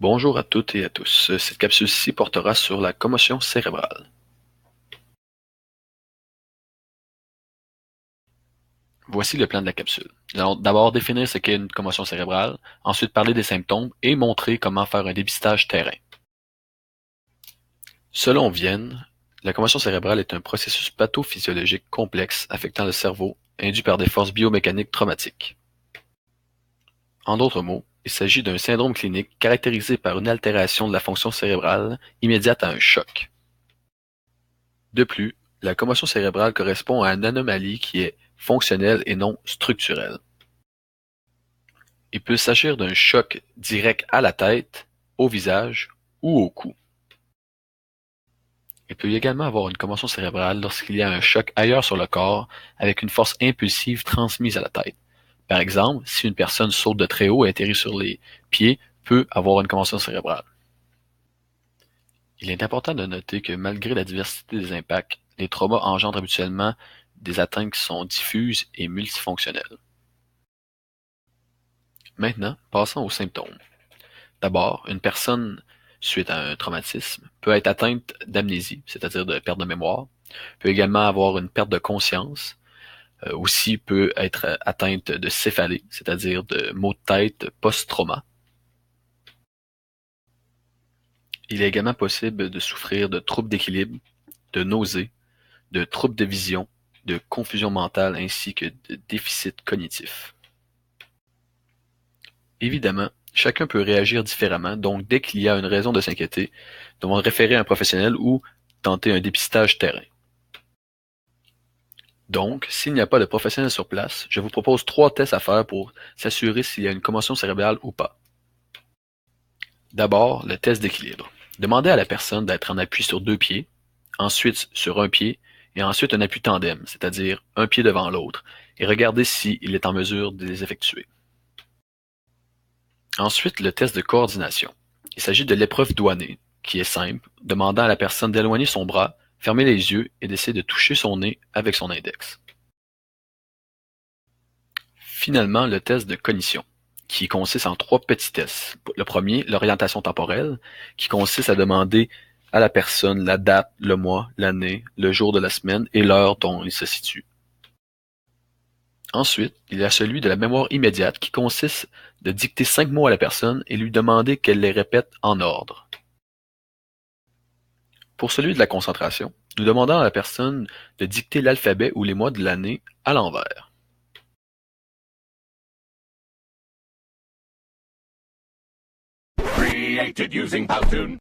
Bonjour à toutes et à tous. Cette capsule-ci portera sur la commotion cérébrale. Voici le plan de la capsule. Nous allons d'abord définir ce qu'est une commotion cérébrale, ensuite parler des symptômes et montrer comment faire un dépistage terrain. Selon Vienne, la commotion cérébrale est un processus pathophysiologique complexe affectant le cerveau, induit par des forces biomécaniques traumatiques. En d'autres mots, il s'agit d'un syndrome clinique caractérisé par une altération de la fonction cérébrale immédiate à un choc. De plus, la commotion cérébrale correspond à une anomalie qui est fonctionnelle et non structurelle. Il peut s'agir d'un choc direct à la tête, au visage ou au cou. Il peut également avoir une commotion cérébrale lorsqu'il y a un choc ailleurs sur le corps avec une force impulsive transmise à la tête. Par exemple, si une personne saute de très haut et atterrit sur les pieds, peut avoir une commotion cérébrale. Il est important de noter que malgré la diversité des impacts, les traumas engendrent habituellement des atteintes qui sont diffuses et multifonctionnelles. Maintenant, passons aux symptômes. D'abord, une personne, suite à un traumatisme, peut être atteinte d'amnésie, c'est-à-dire de perte de mémoire, peut également avoir une perte de conscience, aussi peut être atteinte de céphalée, c'est-à-dire de maux de tête post-trauma. Il est également possible de souffrir de troubles d'équilibre, de nausées, de troubles de vision, de confusion mentale ainsi que de déficit cognitif. Évidemment, chacun peut réagir différemment, donc dès qu'il y a une raison de s'inquiéter, nous devons référer à un professionnel ou tenter un dépistage terrain. Donc, s'il n'y a pas de professionnel sur place, je vous propose 3 tests à faire pour s'assurer s'il y a une commotion cérébrale ou pas. D'abord, le test d'équilibre. Demandez à la personne d'être en appui sur 2 pieds, ensuite sur un pied, et ensuite un appui tandem, c'est-à-dire un pied devant l'autre, et regardez s'il est en mesure de les effectuer. Ensuite, le test de coordination. Il s'agit de l'épreuve douanée, qui est simple, demandant à la personne d'éloigner son bras, fermer les yeux et d'essayer de toucher son nez avec son index. Finalement, le test de cognition, qui consiste en 3 petits tests. Le premier, l'orientation temporelle, qui consiste à demander à la personne la date, le mois, l'année, le jour de la semaine et l'heure dont il se situe. Ensuite, il y a celui de la mémoire immédiate qui consiste de dicter 5 mots à la personne et lui demander qu'elle les répète en ordre. Pour celui de la concentration, nous demandons à la personne de dicter l'alphabet ou les mois de l'année à l'envers. Created using Powtoon.